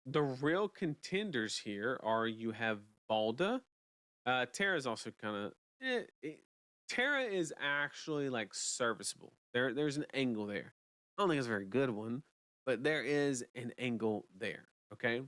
The real contenders here are you have Balda. Terra is also kind of Terra is actually like serviceable. There's an angle there. I don't think it's a very good one, but there is an angle there. Okay,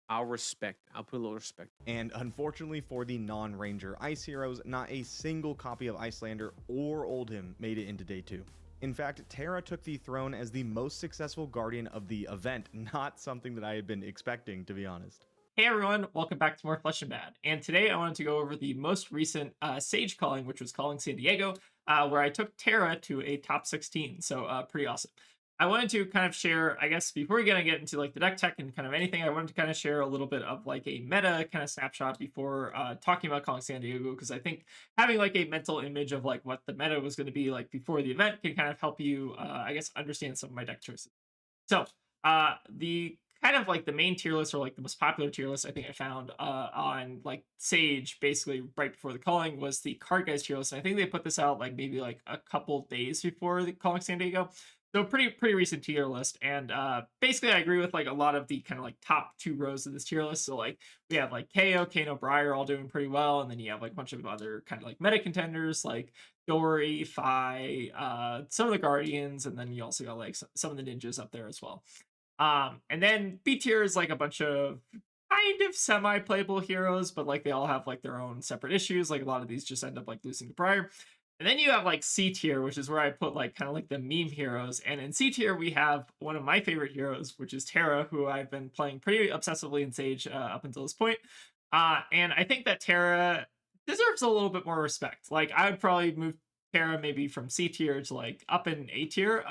I'll respect. I'll put a little respect. And unfortunately for the non-ranger ice heroes, not a single copy of Icelander or Oldhim made it into day 2. In fact, Terra took the throne as the most successful guardian of the event, not something that I had been expecting, to be honest. Hey everyone, welcome back to more Flesh and Bad. And today I wanted to go over the most recent Sage calling, which was calling San Diego, where I took Terra to a top 16. So pretty awesome. I wanted to kind of share, I guess, before we gonna get into like the deck tech and kind of anything, I wanted to kind of share a little bit of like a meta kind of snapshot before talking about calling San Diego, because I think having like a mental image of like what the meta was going to be like before the event can kind of help you, I guess, understand some of my deck choices. So, the kind of like the main tier list or like the most popular tier list I think I found on like Sage basically right before the calling was the card guys tier list. And I think they put this out like maybe like a couple days before the calling San Diego. So pretty recent tier list. And basically I agree with like a lot of the kind of like top two rows of this tier list. So like we have like KO, Kano, Briar all doing pretty well. And then you have like a bunch of other kind of like meta contenders like Dory, Fi, some of the Guardians, and then you also got like some of the ninjas up there as well. And then B tier is like a bunch of kind of semi-playable heroes, but like they all have like their own separate issues. Like a lot of these just end up like losing to Briar. And then you have like C tier, which is where I put like kind of like the meme heroes. And in C tier, we have one of my favorite heroes, which is Terra, who I've been playing pretty obsessively in Sage up until this point. And I think that Terra deserves a little bit more respect. Like I would probably move Terra maybe from C tier to like up in A tier.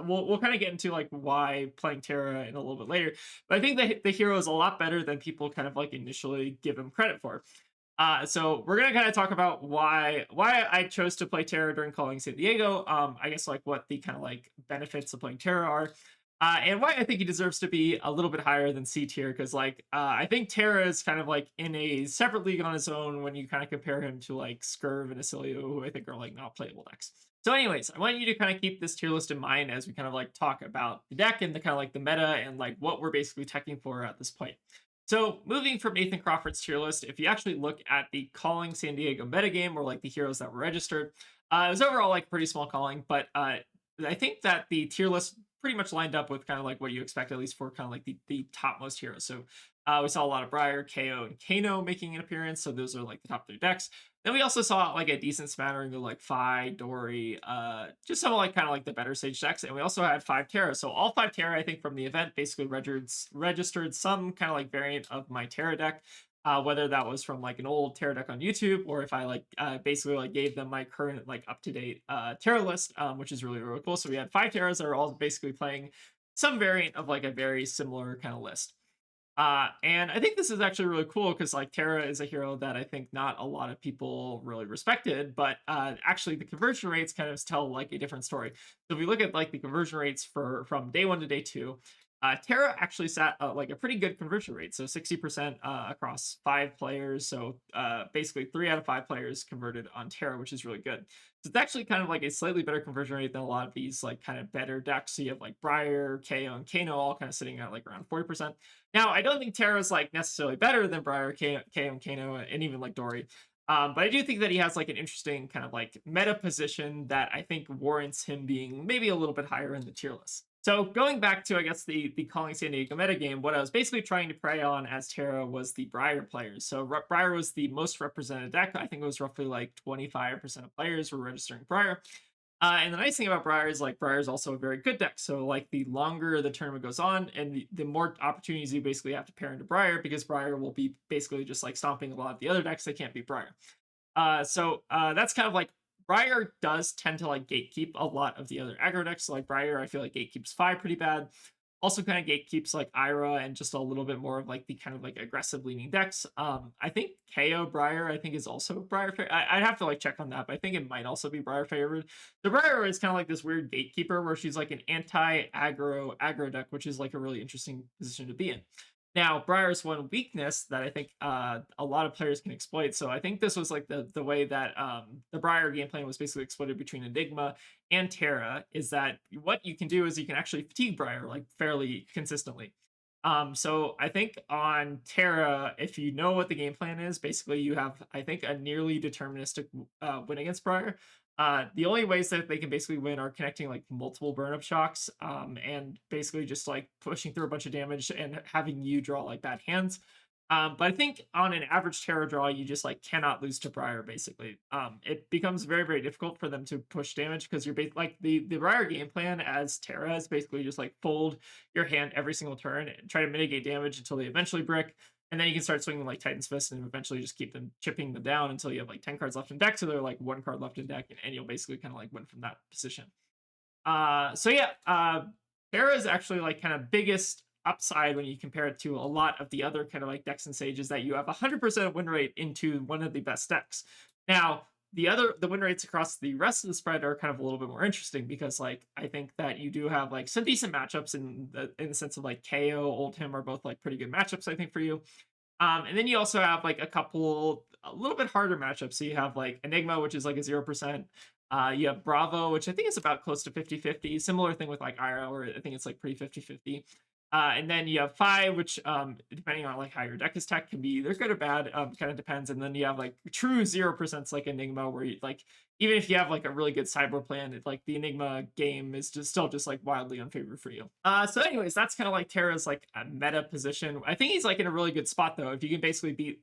We'll kind of get into like why playing Terra in a little bit later. But I think the hero is a lot better than people kind of like initially give him credit for. So we're gonna kind of talk about why I chose to play Terra during calling San Diego. I guess like what the kind of like benefits of playing Terra are, and why I think he deserves to be a little bit higher than C tier. Because like I think Terra is kind of like in a separate league on his own when you kind of compare him to like Scurv and Acilio, who I think are like not playable decks. So, anyways, I want you to kind of keep this tier list in mind as we kind of like talk about the deck and the kind of like the meta and like what we're basically teching for at this point. So moving from Nathan Crawford's tier list, if you actually look at the calling San Diego metagame or like the heroes that were registered, it was overall like pretty small calling, but I think that the tier list pretty much lined up with kind of like what you expect, at least for kind of like the topmost heroes. So we saw a lot of Briar, KO, and Kano making an appearance. So those are like the top three decks. Then we also saw like a decent smattering of like Fi, Dory, just some of like kind of like the better Sage decks. And we also had 5 Terra. So all 5 Terra, I think, from the event basically registered some kind of like variant of my Terra deck. Whether that was from like an old Terra deck on YouTube or if I like basically like gave them my current like up to date Terra list, which is really cool. So we had 5 Terras that are all basically playing some variant of like a very similar kind of list. And I think this is actually really cool because like Terra is a hero that I think not a lot of people really respected, but actually the conversion rates kind of tell like a different story. So if we look at like the conversion rates for from day 1 to day 2, Terra actually sat like a pretty good conversion rate, so 60% across 5 players. So basically 3 out of 5 players converted on Terra, which is really good. So it's actually kind of like a slightly better conversion rate than a lot of these like kind of better decks. So you have like Briar, KO, and Kano all kind of sitting at like around 40%. Now, I don't think Terra is like necessarily better than Briar, KO, and Kano, and even like Dory. But I do think that he has like an interesting kind of like meta position that I think warrants him being maybe a little bit higher in the tier list. So going back to I guess the calling San Diego meta game, what I was basically trying to prey on as Terra was the Briar players. So Briar was the most represented deck. I think it was roughly like 25% of players were registering Briar. And the nice thing about Briar is like Briar is also a very good deck. So like the longer the tournament goes on, and the more opportunities you basically have to pair into Briar, because Briar will be basically just like stomping a lot of the other decks that can't beat Briar. So that's kind of like Briar does tend to like gatekeep a lot of the other aggro decks. So like Briar, I feel like gatekeeps Fi pretty bad. Also kind of gatekeeps like Ira and just a little bit more of like the kind of like aggressive leaning decks. I think KO Briar, I think is also Briar. I'd have to like check on that, but I think it might also be Briar favored. The Briar is kind of like this weird gatekeeper where she's like an anti-aggro deck, which is like a really interesting position to be in. Now, Briar's one weakness that I think a lot of players can exploit. So I think this was like the way that the Briar game plan was basically exploited between Enigma and Terra is that what you can do is you can actually fatigue Briar like fairly consistently. So I think on Terra, if you know what the game plan is, basically you have, I think, a nearly deterministic win against Briar. The only ways that they can basically win are connecting like multiple burn up shocks, and basically just like pushing through a bunch of damage and having you draw like bad hands. But I think on an average Terra draw, you just like cannot lose to Briar. Basically, it becomes very very difficult for them to push damage because you're like the Briar game plan as Terra is basically just like fold your hand every single turn and try to mitigate damage until they eventually brick. And then you can start swinging like Titan's Fist and eventually just keep them chipping them down until you have like 10 cards left in deck. So they're like one card left in deck, and you'll basically kind of like win from that position. So yeah, Terra is actually like kind of biggest upside when you compare it to a lot of the other kind of like decks and sages that you have 100% win rate into one of the best decks. Now, the win rates across the rest of the spread are kind of a little bit more interesting because like I think that you do have like some decent matchups in the sense of like KO, Oldhim are both like pretty good matchups I think for you. And then you also have like a couple a little bit harder matchups. So you have like Enigma, which is like a 0%. You have Bravo, which I think is about close to 50-50. Similar thing with like Ira, where I think it's like pretty 50-50. And then you have Phi, which depending on like how your deck is tech, can be either good or bad. Kind of depends. And then you have like true 0% like Enigma, where you like even if you have like a really good cyber plan, like the Enigma game is just still just like wildly unfavored for you. So anyways, that's kind of like Terra's like a meta position. I think he's like in a really good spot though. If you can basically beat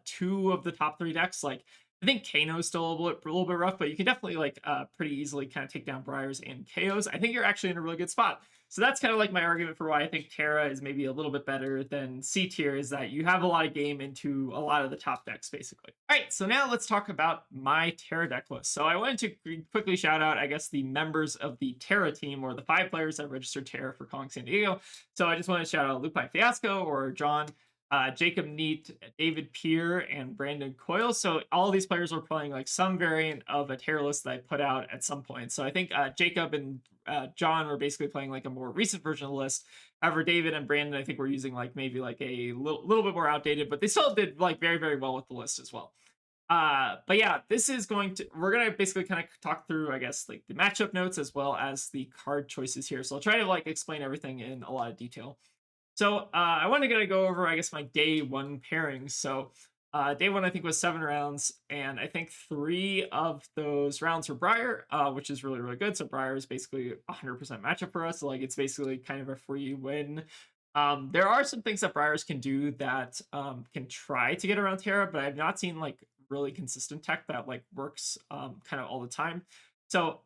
two of the top three decks, like I think Kano's still a little bit rough, but you can definitely like pretty easily kind of take down Briars and KOs. I think you're actually in a really good spot. So that's kind of like my argument for why I think Terra is maybe a little bit better than C tier is that you have a lot of game into a lot of the top decks, basically. All right, so now let's talk about my Terra deck list. So I wanted to quickly shout out, I guess, the members of the Terra team or the 5 players that registered Terra for Calling San Diego. So I just want to shout out Luke Fiasco or John, Jacob Neat, David Peer, and Brandon Coyle. So all these players were playing like some variant of a Terra list that I put out at some point. So I think Jacob and John were basically playing like a more recent version of the list. However, David and Brandon, I think, were using like maybe like a little bit more outdated, but they still did like very, very well with the list as well. But yeah, we're gonna basically kind of talk through, I guess, like the matchup notes as well as the card choices here. So I'll try to like explain everything in a lot of detail. So I want to go over, I guess, my day one pairings. So day one, I think, was 7 rounds, and I think 3 of those rounds were Briar, which is really, really good. So Briar is basically 100% matchup for us. So, like, it's basically kind of a free win. There are some things that Briars can do that can try to get around Terra, but I've not seen like really consistent tech that like works kind of all the time. So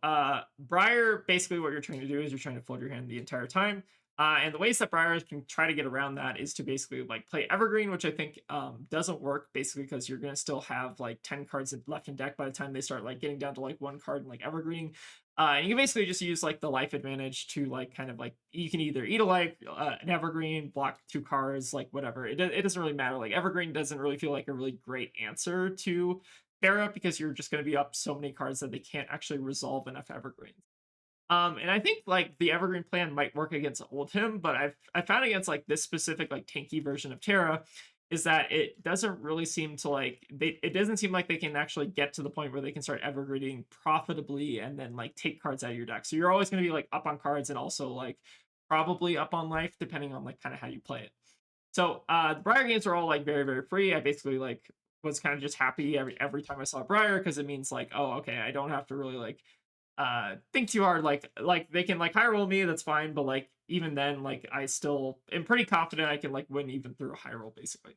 Briar, basically what you're trying to do is you're trying to flood your hand the entire time. And the ways that Briars can try to get around that is to basically like play Evergreen, which I think doesn't work basically because you're gonna still have like 10 cards left in deck by the time they start like getting down to like 1 card in like Evergreen. And you can basically just use like the life advantage to like kind of like you can either eat a life, an Evergreen, block 2 cards, like whatever. It doesn't really matter. Like Evergreen doesn't really feel like a really great answer to Terra because you're just going to be up so many cards that they can't actually resolve enough Evergreens. And I think like the Evergreen plan might work against Oldhim, but I found against like this specific like tanky version of Terra is that it doesn't really seem to like it doesn't seem like they can actually get to the point where they can start evergreening profitably and then like take cards out of your deck. So you're always going to be like up on cards and also like probably up on life depending on like kind of how you play it. So the Briar games are all like very very free. I basically like was kind of just happy every time I saw Briar because it means like oh okay I don't have to really like think too hard. Like they can like high roll me, that's fine, but like even then like I still am pretty confident I can like win even through a high roll basically.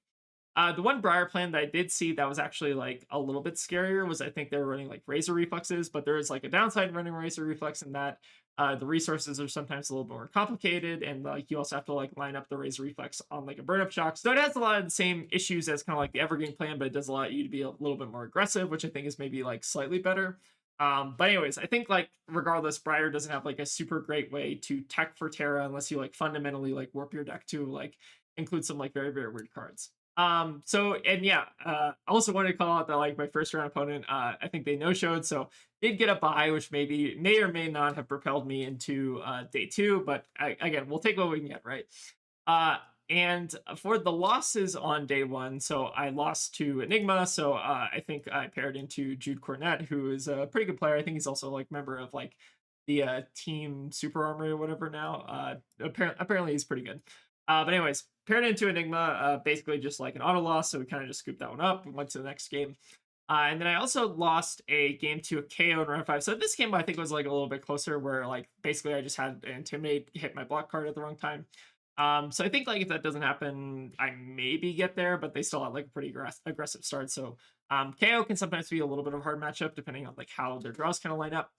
The one Briar plan that I did see that was actually like a little bit scarier was I think they were running like Razor Reflexes, but there is like a downside running Razor Reflex in that the resources are sometimes a little bit more complicated, and like you also have to like line up the Razor Reflex on like a burn up shock. So it has a lot of the same issues as kind of like the Evergreen plan, but it does allow you to be a little bit more aggressive, which I think is maybe like slightly better. But anyways, I think like regardless, Briar doesn't have like a super great way to tech for Terra unless you like fundamentally like warp your deck to like include some like very, very weird cards. So and yeah, I also wanted to call out that like my first round opponent, I think they no showed, so did get a bye, which maybe may or may not have propelled me into day two, but again, we'll take what we can get, right? And for the losses on day one, so I lost to Enigma. So I think I paired into Jude Cornett, who is a pretty good player. I think he's also like member of like the team Super Armory or whatever now. Apparently he's pretty good. But anyways, paired into Enigma, basically just like an auto loss, so we kind of just scooped that one up and went to the next game. And then I also lost a game to a KO in round five. So this game I think was like a little bit closer, where like basically I just had intimidate hit my block card at the wrong time. So I think like if that doesn't happen, I maybe get there, but they still have like a pretty aggressive start. So KO can sometimes be a little bit of a hard matchup depending on like how their draws kind of line up.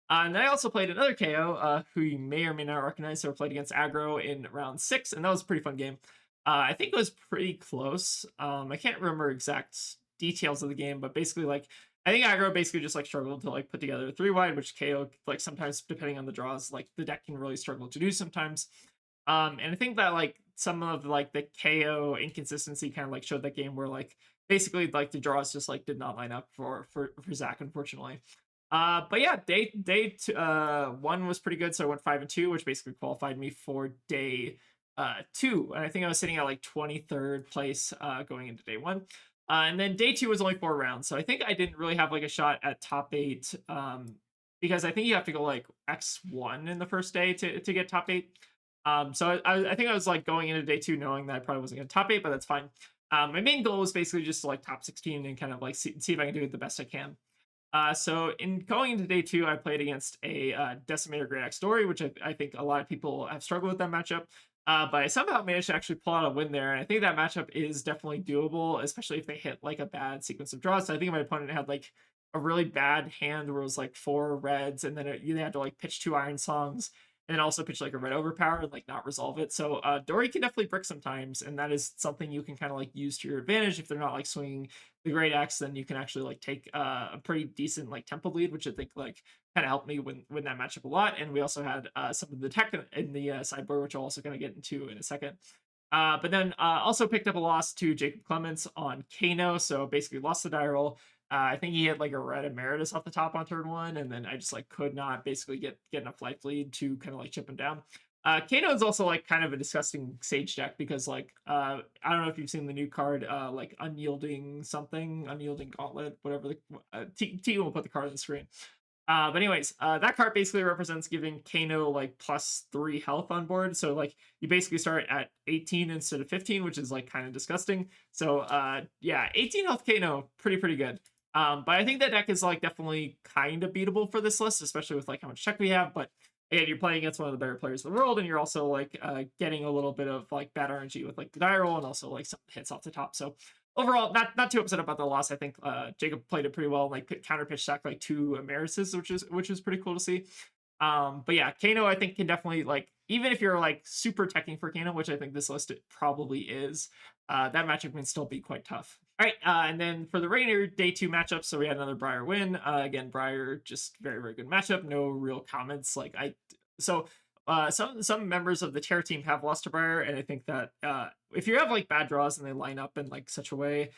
And then I also played another KO, who you may or may not recognize. So I played against Aggro in round six, and that was a pretty fun game. I think it was pretty close. I can't remember exact details of the game, but basically, like I think Aggro basically just like struggled to like put together a three wide, which KO like sometimes depending on the draws, like the deck can really struggle to do sometimes. And I think that like some of like the KO inconsistency kind of like showed that game where like basically like the draws just like did not line up for Zach, unfortunately. But yeah, one was pretty good, so I went 5-2, which basically qualified me for day two, and I think I was sitting at like 23rd place going into day one. And then day two was only 4 rounds, so I think I didn't really have like a shot at top eight, because I think you have to go like X1 in the first day to get top eight. So I think I was like going into day two knowing that I probably wasn't going to top eight, but that's fine. My main goal was basically just to like top 16 and kind of like see if I can do it the best I can. So in going into day two, I played against a Decimator Great Axe Story, which I think a lot of people have struggled with that matchup. But I somehow managed to actually pull out a win there, and I think that matchup is definitely doable, especially if they hit like a bad sequence of draws. So I think my opponent had like a really bad hand where it was like 4 reds, and then you had to like pitch 2 Iron Songs, and then also pitch like a red overpower and like not resolve it. So Dory can definitely brick sometimes, and that is something you can kind of like use to your advantage if they're not like swinging the Great Axe. Then you can actually like take a pretty decent like tempo lead, which I think like kind of helped me win that matchup a lot. And we also had some of the tech in the sideboard, which I'll also kind of get into in a second. But then also picked up a loss to Jacob Clements on Kano, so basically lost the die roll. I think he had like a red emeritus off the top on turn one, and then I just like could not basically get enough life lead to kind of like chip him down. Kano is also like kind of a disgusting Sage deck because like I don't know if you've seen the new card like unyielding something, unyielding gauntlet, whatever the T will put the card on the screen. But anyways, that card basically represents giving Kano like +3 health on board. So like you basically start at 18 instead of 15, which is like kind of disgusting. So yeah, 18 health Kano, pretty good. But I think that deck is like definitely kind of beatable for this list, especially with like how much check we have. But again, you're playing against one of the better players in the world, and you're also like getting a little bit of like bad RNG with like the die roll and also like some hits off the top. So overall, not too upset about the loss. I think Jacob played it pretty well, like counter pitch stack like 2 Emeritus, which is pretty cool to see. But yeah, Kano I think can definitely like, even if you're like super teching for Kano, which I think this list it probably is, that matchup can still be quite tough. All right, and then for the regular day two matchup, so we had another Briar win. Again, Briar just very good matchup. No real comments. Like some members of the Terra team have lost to Briar, and I think that if you have like bad draws and they line up in like such a way,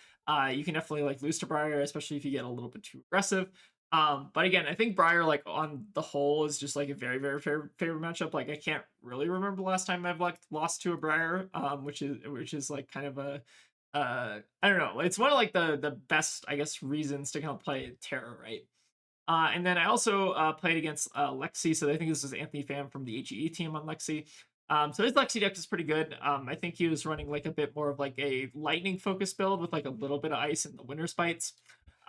you can definitely like lose to Briar, especially if you get a little bit too aggressive. But again, I think Briar like on the whole is just like a very favorite matchup. Like I can't really remember the last time I've like lost to a Briar, which is like kind of a I don't know. It's one of like the best I guess reasons to kind of play Terra, right? And then I also played against Lexi. So I think this is Anthony Pham from the HEE team on Lexi. So his Lexi deck is pretty good. I think he was running like a bit more of like a lightning focused build with like a little bit of ice in the winter spites.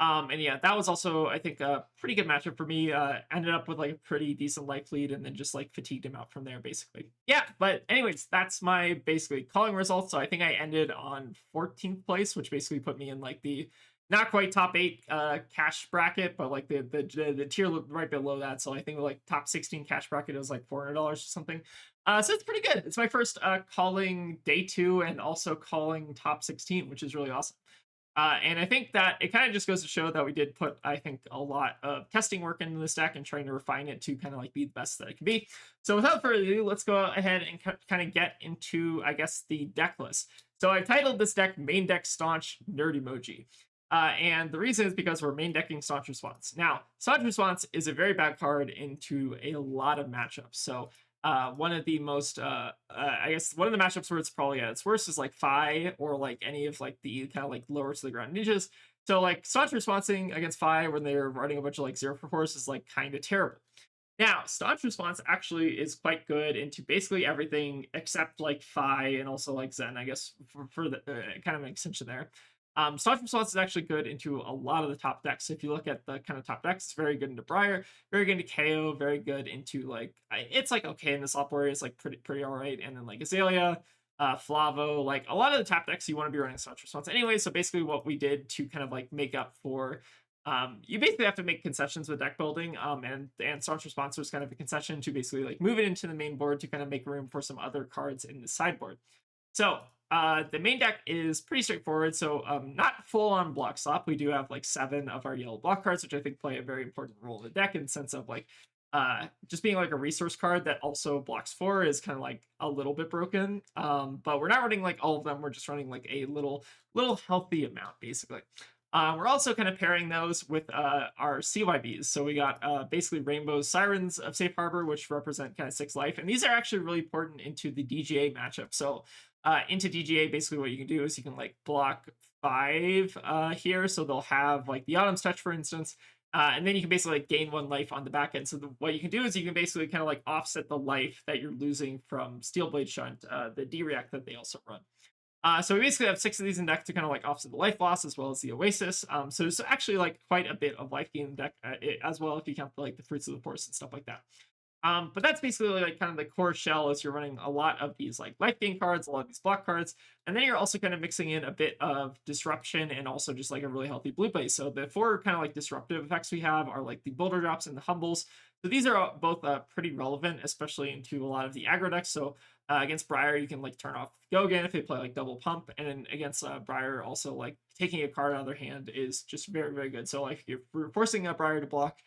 And yeah, that was also I think a pretty good matchup for me. Ended up with like a pretty decent life lead, and then just like fatigued him out from there basically. Yeah, but anyways, that's my basically calling results. So I think I ended on 14th place, which basically put me in like the not quite top 8 cash bracket, but like the tier right below that. So I think like top 16 cash bracket is like $400 or something. So it's pretty good. It's my first calling day 2 and also calling top 16, which is really awesome. And I think that it kind of just goes to show that we did put, I think, a lot of testing work into this deck and trying to refine it to kind of like be the best that it can be. So without further ado, let's go ahead and kind of get into, I guess, the deck list. So I titled this deck Main Deck Staunch Nerd Emoji. And the reason is because we're main decking Staunch Response. Now, Staunch Response is a very bad card into a lot of matchups. So one of the most I guess one of the matchups where it's probably at its worst is like Fi or like any of like the kind of like lower to the ground ninjas. So like Staunch Responsing against Fi when they're running a bunch of like 0 for 4s is like kind of terrible. Now, staunch response actually is quite good into basically everything except like Phi and also like Zen, I guess, for the kind of an extension there. Staunch response is actually good into a lot of the top decks. If you look at the kind of top decks, it's very good into Briar, very good into KO, very good into like it's like okay in the slot warrior, it's like pretty all right, and then like Azalea, Flavo, like a lot of the top decks you want to be running staunch response anyway. So basically, what we did to kind of like make up for you basically have to make concessions with deck building, and staunch response was kind of a concession to basically like move it into the main board to kind of make room for some other cards in the sideboard. So the main deck is pretty straightforward. So not full on block stop. We do have like 7 of our yellow block cards, which I think play a very important role in the deck in the sense of like just being like a resource card that also blocks 4 is kind of like a little bit broken. But we're not running like all of them. We're just running like a little healthy amount basically. We're also kind of pairing those with our CYBs. So we got basically Rainbow Sirens of Safe Harbor, which represent kind of 6 life. And these are actually really important into the DGA matchup. So into DGA, basically what you can do is you can like block 5 here. So they'll have like the Autumn's Touch, for instance. And then you can basically like gain 1 life on the back end. So what you can do is you can basically kind of like offset the life that you're losing from Steelblade Shunt, the D-React that they also run. So we basically have 6 of these in deck to kind of like offset the life loss as well as the Oasis. So there's actually like quite a bit of life gain in the deck as well if you count like the Fruits of the Forest and stuff like that. But that's basically like kind of the core shell is you're running a lot of these like life gain cards, a lot of these block cards, and then you're also kind of mixing in a bit of disruption and also just like a really healthy blue play. So the 4 kind of like disruptive effects we have are like the boulder drops and the humbles. So these are both pretty relevant, especially into a lot of the aggro decks. So against Briar, you can like turn off Go again if they play like double pump, and then against Briar, also like taking a card out of their hand is just very very good. So like if you're forcing a Briar to block,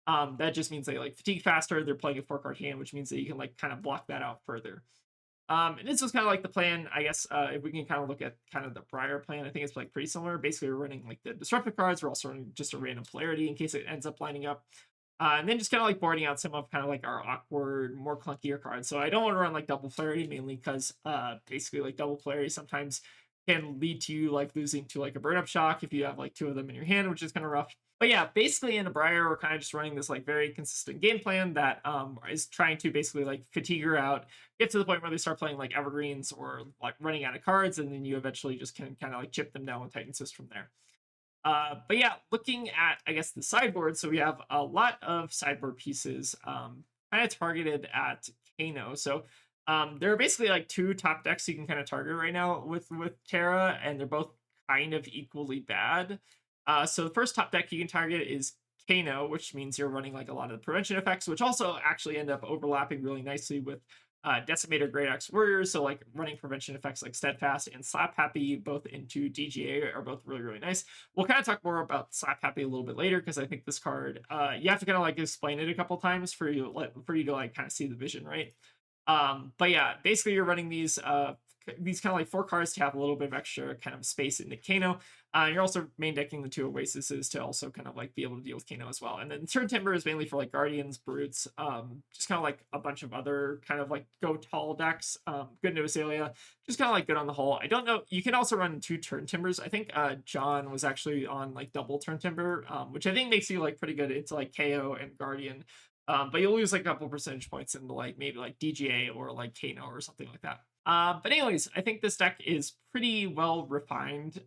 that just means they like fatigue faster. They're playing a 4 card hand, which means that you can like kind of block that out further. And this was kind of like the plan, I guess. If we can kind of look at kind of the prior plan, I think it's like pretty similar. Basically, we're running like the disruptive cards. We're also running just a random polarity in case it ends up lining up. And then just kind of like boarding out some of kind of like our awkward, more clunkier cards. So I don't want to run like double polarity mainly because basically like double polarity sometimes can lead to you like losing to like a burn up shock if you have like 2 of them in your hand, which is kind of rough. But yeah, basically in a Briar, we're kind of just running this like very consistent game plan that is trying to basically like fatigue her out, get to the point where they start playing like evergreens or like running out of cards, and then you eventually just can kind of like chip them down with Titan Fist from there. But yeah, looking at I guess the sideboard, so we have a lot of sideboard pieces kind of targeted at Kano. So there are basically like 2 top decks you can kind of target right now with Terra, and they're both kind of equally bad. So the first top deck you can target is Kano, which means you're running like a lot of the prevention effects, which also actually end up overlapping really nicely with Decimator Great Axe Warriors. So like running prevention effects like Steadfast and Slap Happy both into DGA are both really really nice. We'll kind of talk more about Slap Happy a little bit later because I think this card you have to kind of like explain it a couple times for you to like kind of see the vision, right? But yeah, basically you're running these kind of like 4 cards to have a little bit of extra kind of space in the Kano. You're also main decking the 2 Oasises to also kind of like be able to deal with Kano as well. And then Turn Timber is mainly for like Guardians, Brutes, just kind of like a bunch of other kind of like go tall decks. Good into Azalea, just kind of like good on the whole. I don't know. You can also run 2 Turn Timbers. I think John was actually on like double Turn Timber, which I think makes you like pretty good into like KO and Guardian. But you'll lose like a couple percentage points into like maybe like DGA or like Kano or something like that. But anyways, I think this deck is pretty well refined.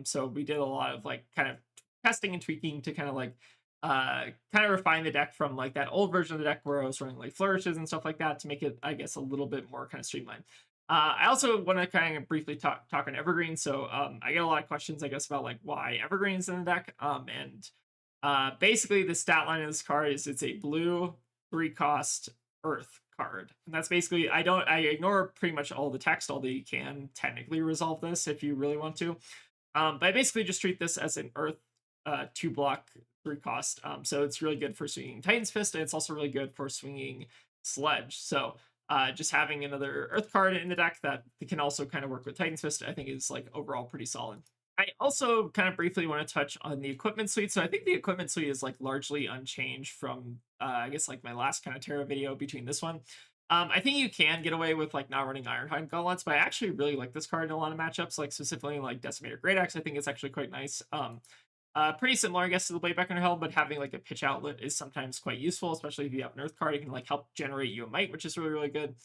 So we did a lot of like kind of testing and tweaking to kind of like kind of refine the deck from like that old version of the deck where I was running like flourishes and stuff like that to make it, I guess, a little bit more kind of streamlined. I also want to kind of briefly talk on Evergreen. So I get a lot of questions, I guess, about like why Evergreen's in the deck. And basically the stat line of this card is it's a blue 3-cost Earth card, and that's basically I ignore pretty much all the text, although you can technically resolve this if you really want to. But I basically just treat this as an Earth 2 block 3-cost. So it's really good for swinging Titan's Fist, and it's also really good for swinging Sledge. So just having another Earth card in the deck that can also kind of work with Titan's Fist, I think is like overall pretty solid. I also kind of briefly want to touch on the equipment suite. So I think the equipment suite is like largely unchanged from I guess like my last kind of Terra video between this one. I think you can get away with like not running Ironhide Gauntlets, but I actually really like this card in a lot of matchups, like specifically like Decimator Great Axe. I think it's actually quite nice. Pretty similar, I guess, to the Blade Beckoner helm, but having like a pitch outlet is sometimes quite useful, especially if you have an Earth card. It can like help generate you a Might, which is really, really good.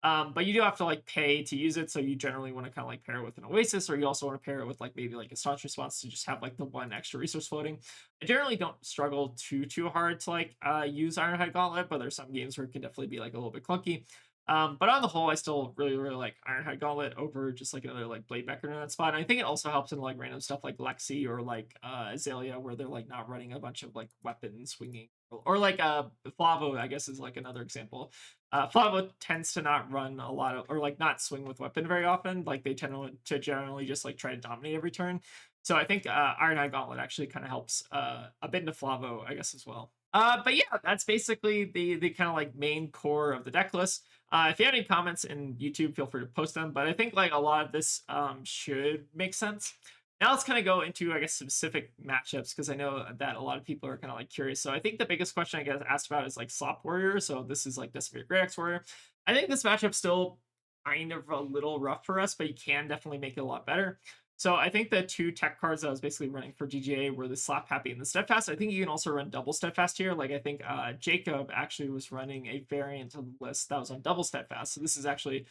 But you do have to like pay to use it, so you generally want to kind of like pair it with an Oasis, or you also want to pair it with like maybe like a staunch response to just have like the one extra resource floating. I generally don't struggle too hard to like use Ironhide Gauntlet, but there's some games where it can definitely be like a little bit clunky. But on the whole, I still really like Ironhide Gauntlet over just like another like Blade Becker in that spot. And I think it also helps in like random stuff like Lexi or like Azalea, where they're like not running a bunch of like weapon swinging, or like Flavo, I guess, is like another example. Flavo tends to not run a lot of, or like not swing with weapon very often. Like they tend to generally just like try to dominate every turn. So I think Ironhide Gauntlet actually kind of helps a bit into Flavo, I guess, as well. But yeah, that's basically the kind of like main core of the deck list. If you have any comments in YouTube, feel free to post them. But I think like a lot of this should make sense. Now let's kind of go into, I guess, specific matchups, because I know that a lot of people are kind of like curious. So I think the biggest question I get asked about is like Slop Warrior. So this is like Decimator Great Axe Warrior. I think this matchup still kind of a little rough for us, but you can definitely make it a lot better. So I think the two tech cards that I was basically running for GGA were the Slap Happy and the Steadfast. I think you can also run double Steadfast here. Like I think Jacob actually was running a variant of the list that was on double Steadfast. So this is actually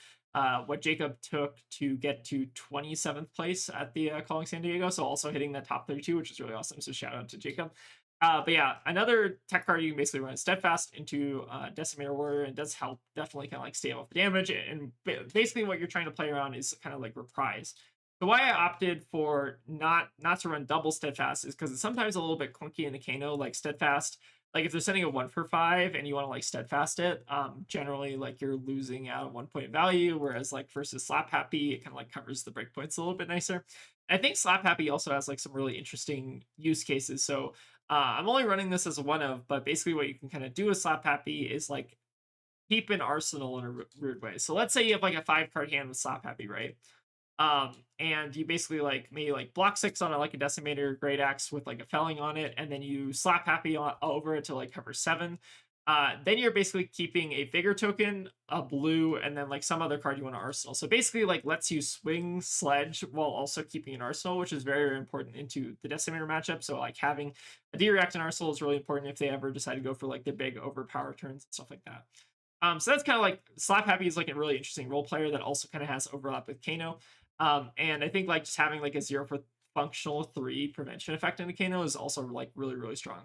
what Jacob took to get to 27th place at the Calling San Diego. So also hitting the top 32, which is really awesome. So shout out to Jacob. But yeah, another tech card you can basically run Steadfast into Decimator Warrior, and does help definitely kind of like stave off the damage. And basically what you're trying to play around is kind of like Reprise. The why I opted for not to run double Steadfast is because it's sometimes a little bit clunky in the Kano. Like Steadfast, like if they're sending a 1 for 5 and you want to like Steadfast it, generally like you're losing out 1 point value, whereas like versus Slap Happy, it kind of like covers the breakpoints a little bit nicer. I think Slap Happy also has like some really interesting use cases. So I'm only running this as a one of, but basically what you can kind of do with Slap Happy is like keep an arsenal in a weird way. So let's say you have like a 5 card hand with Slap Happy, right? And you basically like maybe like block 6 on a, like a Decimator Great Axe with like a Felling on it, and then you Slap Happy over it to like cover 7. Then you're basically keeping a Vigor token, a blue, and then like some other card you want to arsenal. So basically like lets you swing Sledge while also keeping an arsenal, which is very, very important into the Decimator matchup. So like having a D-React and arsenal is really important if they ever decide to go for like the big overpower turns and stuff like that. So that's kind of like Slap Happy is like a really interesting role player that also kind of has overlap with Kano. And I think like just having like a 0 for functional 3 prevention effect in the Kano is also like really, really strong.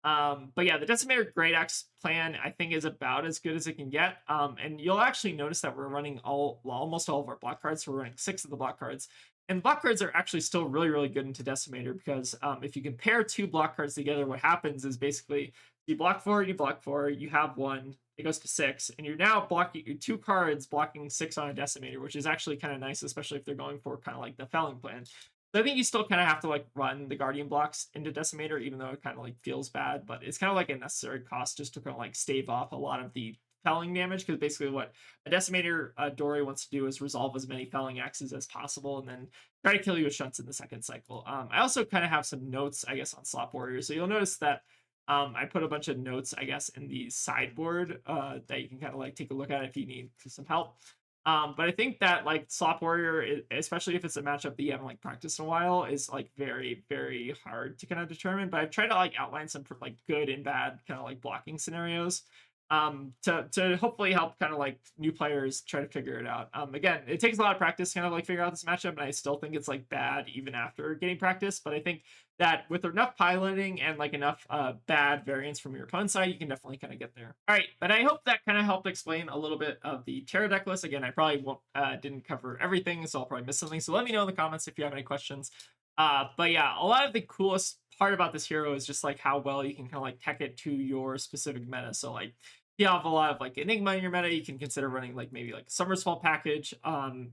But yeah, the Decimator Great Axe plan I think is about as good as it can get. And you'll actually notice that we're running almost all of our block cards. So we're running 6 of the block cards. And block cards are actually still really, really good into Decimator, because if you compare 2 block cards together, what happens is basically you block 4, you have 1, it goes to 6, and you're now blocking 2 cards, blocking 6 on a Decimator, which is actually kind of nice, especially if they're going for kind of like the Felling plan. So I think you still kind of have to like run the Guardian blocks into Decimator, even though it kind of like feels bad, but it's kind of like a necessary cost just to kind of like stave off a lot of the felling damage, because basically what a Decimator Dory wants to do is resolve as many felling axes as possible and then try to kill you with shunts in the second cycle. I also kind of have some notes, I guess, on Slop Warrior. So you'll notice that I put a bunch of notes, I guess, in the sideboard that you can kind of like take a look at if you need some help. But I think that like Slop Warrior, especially if it's a matchup that you haven't like practiced in a while, is like very, very hard to kind of determine. But I've tried to like outline some like good and bad kind of like blocking scenarios to hopefully help kind of like new players try to figure it out. Again, it takes a lot of practice to kind of like figure out this matchup, and I still think it's like bad even after getting practice. But I think that with enough piloting and like enough bad variants from your opponent's side, you can definitely kind of get there. All right, but I hope that kind of helped explain a little bit of the Terra deck list. Again, I probably won't didn't cover everything, so I'll probably miss something. So let me know in the comments if you have any questions. But yeah, a lot of the coolest part about this hero is just like how well you can kind of like tech it to your specific meta. So like you have a lot of like Enigma in your meta, you can consider running like maybe like a Summersfall package.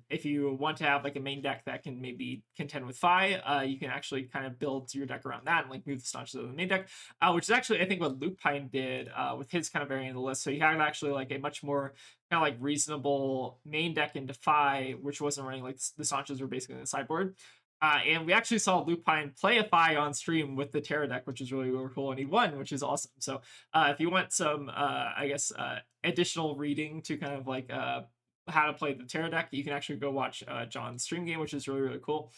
If you want to have like a main deck that can maybe contend with Fi, you can actually kind of build your deck around that and like move the staunches of the main deck, which is actually I think what Lupine did with his kind of variant of the list. So he had actually like a much more kind of like reasonable main deck into Fi, which wasn't running like the staunches were basically in the sideboard. And we actually saw Lupine play a Fi on stream with the Terra deck, which is really, really cool, and he won, which is awesome. So if you want some, I guess, additional reading to kind of like how to play the Terra deck, you can actually go watch John's stream game, which is really, really cool.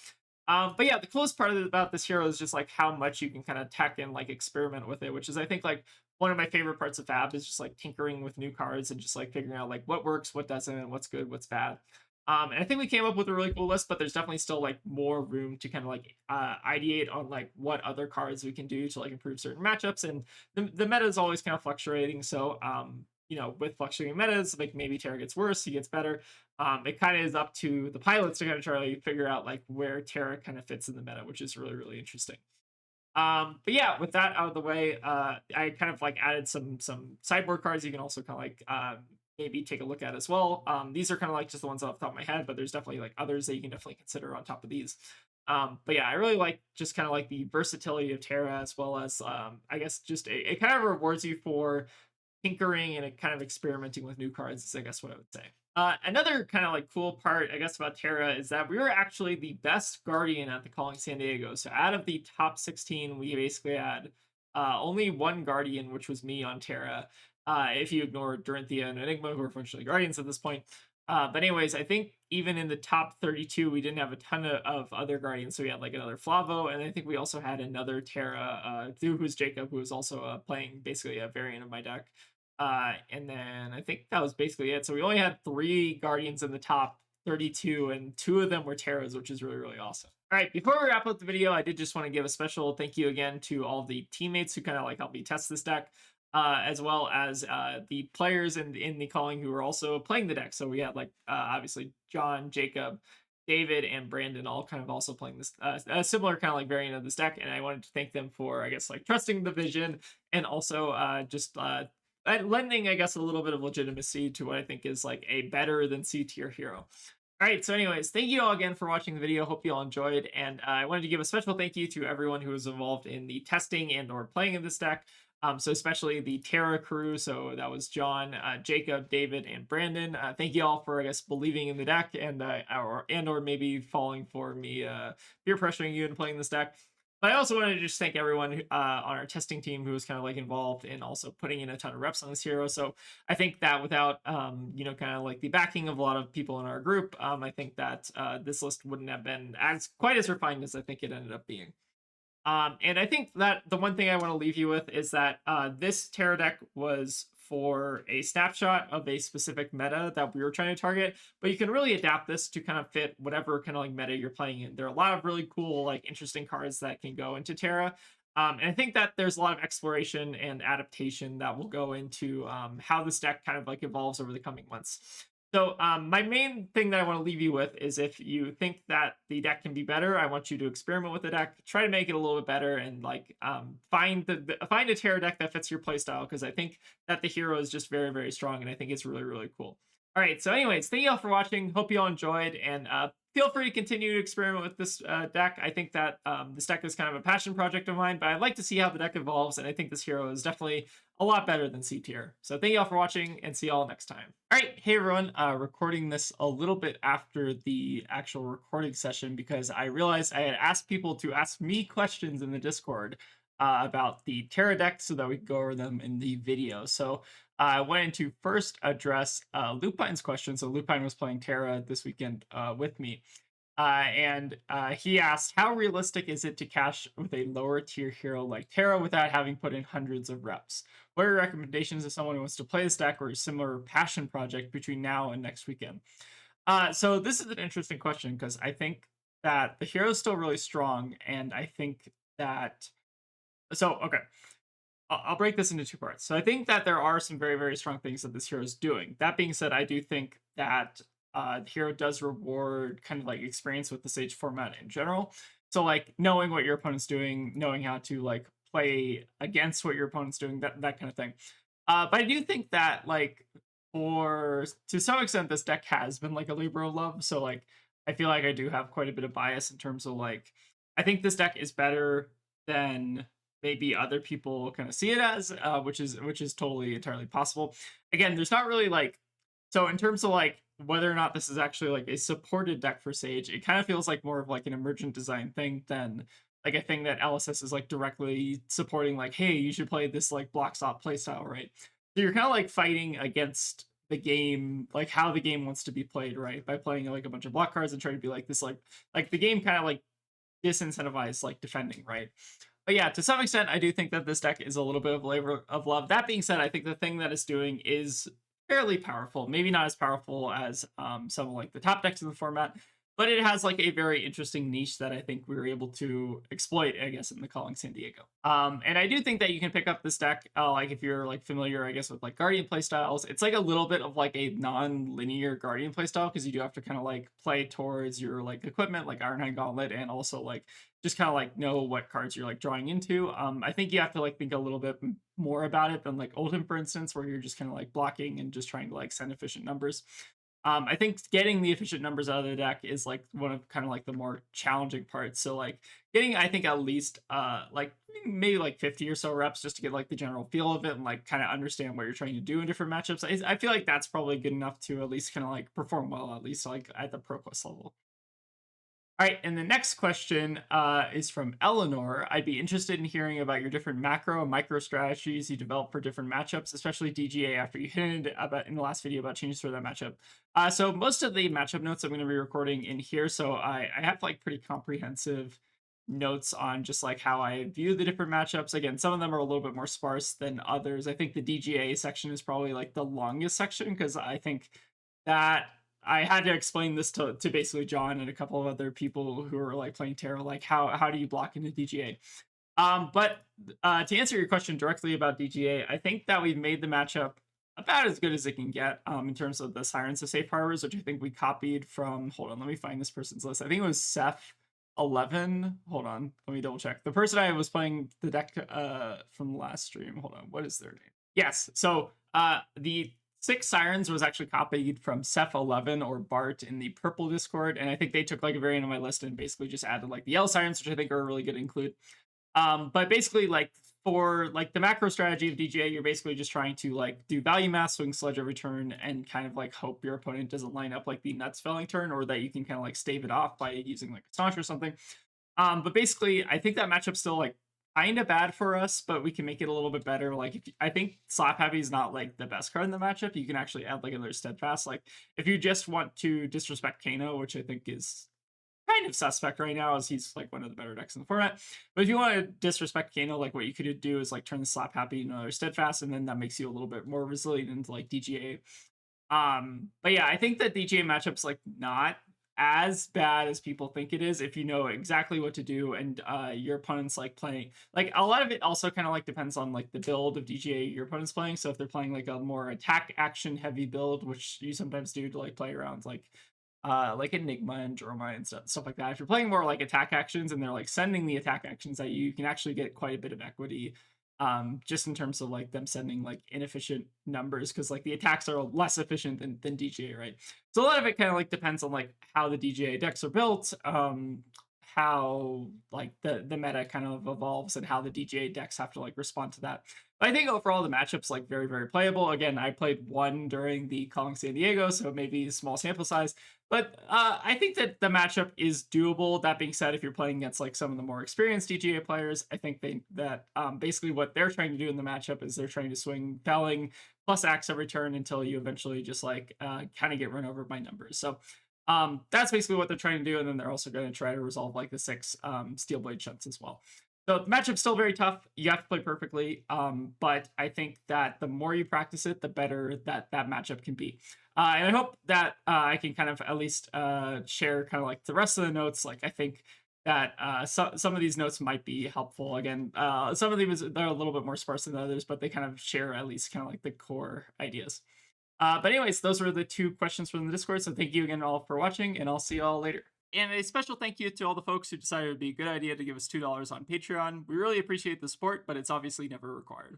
But yeah, the coolest part about this hero is just like how much you can kind of tech and like experiment with it, which is I think like one of my favorite parts of Fab is just like tinkering with new cards and just like figuring out like what works, what doesn't, what's good, what's bad. And I think we came up with a really cool list, but there's definitely still like more room to kind of like ideate on like what other cards we can do to like improve certain matchups. And the meta is always kind of fluctuating. So with fluctuating metas, like maybe Terra gets worse, he gets better. It kind of is up to the pilots to kind of try to figure out like where Terra kind of fits in the meta, which is really, really interesting. But yeah, with that out of the way, I kind of like added some sideboard cards you can also kind of like maybe take a look at as well. These are kind of like just the ones off the top of my head, but there's definitely like others that you can definitely consider on top of these. But yeah, I really like just kind of like the versatility of Terra as well as I guess just it kind of rewards you for tinkering and kind of experimenting with new cards is I guess what I would say. Another kind of like cool part, I guess, about Terra is that we were actually the best Guardian at the Calling San Diego. So out of the top 16, we basically had only one Guardian, which was me on Terra. If you ignore Dorinthia and Enigma, who are functionally Guardians at this point. But anyways, I think even in the top 32, we didn't have a ton of other Guardians. So we had like another Flavo, and I think we also had another Terra, who's Jacob, who was also playing basically a variant of my deck. And then I think that was basically it. So we only had 3 Guardians in the top 32, and 2 of them were Terras, which is really, really awesome. All right, before we wrap up the video, I did just want to give a special thank you again to all the teammates who kind of like helped me test this deck, as well as the players in the calling who were also playing the deck. So we had like obviously John, Jacob, David, and Brandon all kind of also playing this a similar kind of like variant of this deck, and I wanted to thank them for I guess like trusting the vision and also just lending, I guess, a little bit of legitimacy to what I think is like a better than C tier hero. All right, so anyways, thank you all again for watching the video. Hope you all enjoyed, and I wanted to give a special thank you to everyone who was involved in the testing and or playing in this deck. So especially the Terra crew. So that was John, Jacob, David, and Brandon. Thank you all for I guess believing in the deck or maybe falling for me peer pressuring you into playing this deck. But I also wanted to just thank everyone on our testing team who was kind of like involved in also putting in a ton of reps on this hero. So I think that without kind of like the backing of a lot of people in our group, I think that this list wouldn't have been as quite as refined as I think it ended up being. And I think that the one thing I want to leave you with is that this Terra deck was for a snapshot of a specific meta that we were trying to target, but you can really adapt this to kind of fit whatever kind of like meta you're playing in. There are a lot of really cool, like interesting cards that can go into Terra. And I think that there's a lot of exploration and adaptation that will go into how this deck kind of like evolves over the coming months. So my main thing that I want to leave you with is if you think that the deck can be better, I want you to experiment with the deck, try to make it a little bit better, and like find a Terra deck that fits your playstyle because I think that the hero is just very very strong and I think it's really really cool. All right, so anyways, thank you all for watching. Hope you all enjoyed, and feel free to continue to experiment with this deck. I think that this deck is kind of a passion project of mine, but I'd like to see how the deck evolves, and I think this hero is definitely a lot better than C tier. So thank you all for watching and see you all next time. All right, hey everyone, recording this a little bit after the actual recording session because I realized I had asked people to ask me questions in the Discord about the Terra deck so that we could go over them in the video. So I wanted to first address Lupine's question. So Lupine was playing Terra this weekend with me. And he asked, how realistic is it to cash with a lower tier hero like Terra without having put in hundreds of reps? What are your recommendations if someone who wants to play this deck or a similar passion project between now and next weekend? So this is an interesting question because I think that the hero is still really strong, and I think that okay. I'll break this into 2 parts. So I think that there are some very, very strong things that this hero is doing. That being said, I do think that the hero does reward kind of like experience with the Sage format in general. So like knowing what your opponent's doing, knowing how to like play against what your opponent's doing, that kind of thing. But I do think that like for to some extent this deck has been like a labor of love. So like I feel like I do have quite a bit of bias in terms of like I think this deck is better than maybe other people kind of see it as, which is totally entirely possible. Again, there's not really like so in terms of like whether or not this is actually like a supported deck for Sage, it kind of feels like more of like an emergent design thing than like a thing that LSS is like directly supporting. Like, hey, you should play this like block stop playstyle, right? So you're kind of like fighting against the game, like how the game wants to be played, right? By playing like a bunch of block cards and trying to be like this, like the game kind of like disincentivize like defending, right? But yeah, to some extent, I do think that this deck is a little bit of labor of love. That being said, I think the thing that it's doing is fairly powerful. Maybe not as powerful as some of like the top decks in the format, but it has like a very interesting niche that I think we were able to exploit, I guess, in the Calling San Diego. And I do think that you can pick up this deck, like if you're like familiar, I guess, with like Guardian playstyles. It's like a little bit of like a non-linear Guardian playstyle because you do have to kind of like play towards your like equipment, like Ironhide Gauntlet, and also like just kind of like know what cards you're like drawing into. I think you have to like think a little bit more about it than like Oldhim, for instance, where you're just kind of like blocking and just trying to like send efficient numbers. I think getting the efficient numbers out of the deck is like one of kind of like the more challenging parts. So like getting, I think, at least like maybe like 50 or so reps just to get like the general feel of it and like kind of understand what you're trying to do in different matchups. I feel like that's probably good enough to at least kind of like perform well, at least like at the Pro Quest level. All right, and the next question is from Eleanor. I'd be interested in hearing about your different macro and micro strategies you develop for different matchups, especially DGA after you hinted about in the last video about changes for that matchup. So most of the matchup notes I'm going to be recording in here, so I have like pretty comprehensive notes on just like how I view the different matchups. Again, some of them are a little bit more sparse than others. I think the DGA section is probably like the longest section because I think that I had to explain this to basically John and a couple of other people who are like playing Terra, like how do you block into DGA? But to answer your question directly about DGA, I think that we've made the matchup about as good as it can get in terms of the Sirens of Safe Harbors, which I think we copied from. Hold on, let me find this person's list. I think it was Seth 11. Hold on, let me double check. The person I was playing the deck from the last stream. Hold on, what is their name? Yes, so the 6 Sirens was actually copied from Seth11 or Bart in the purple Discord, and I think they took like a variant of my list and basically just added like the L Sirens, which I think are really good to include. But basically, like for like the macro strategy of DGA, you're basically just trying to like do value mass, swing sludge every turn, and kind of like hope your opponent doesn't line up like the nuts felling turn, or that you can kind of like stave it off by using like a staunch or something. But basically, I think that matchup's still like kind of bad for us, but we can make it a little bit better. Like if I think Slap Happy is not like the best card in the matchup. You can actually add like another Steadfast. Like if you just want to disrespect Kano, which I think is kind of suspect right now, as he's like one of the better decks in the format. But if you want to disrespect Kano, like what you could do is like turn the Slap Happy into another Steadfast, and then that makes you a little bit more resilient into like DGA. But yeah, I think that DGA matchup's like not as bad as people think it is if you know exactly what to do and your opponent's like playing. Like a lot of it also kind of like depends on like the build of DGA your opponent's playing. So if they're playing like a more attack action heavy build, which you sometimes do to like play around like Enigma and Droma and stuff like that. If you're playing more like attack actions and they're like sending the attack actions at you, you can actually get quite a bit of equity just in terms of like them sending like inefficient numbers, because like the attacks are less efficient than DGA, right? So a lot of it kind of like depends on like how the DGA decks are built, how like the meta kind of evolves and how the DGA decks have to like respond to that. But I think overall the matchup's like very, very playable. Again, I played one during the Calling San Diego, so maybe small sample size. But I think that the matchup is doable. That being said, if you're playing against like some of the more experienced DGA players, I think that basically what they're trying to do in the matchup is they're trying to swing felling plus axe every turn until you eventually just like kind of get run over by numbers. So that's basically what they're trying to do, and then they're also going to try to resolve like the 6 steel blade shunts as well. So the matchup's still very tough. You have to play perfectly, but I think that the more you practice it, the better that matchup can be. And I hope that I can kind of at least share kind of like the rest of the notes. Like I think that some of these notes might be helpful. Again, some of these they're a little bit more sparse than others, but they kind of share at least kind of like the core ideas. But anyways, those were the 2 questions from the Discord. So thank you again all for watching, and I'll see you all later. And a special thank you to all the folks who decided it would be a good idea to give us $2 on Patreon. We really appreciate the support, but it's obviously never required.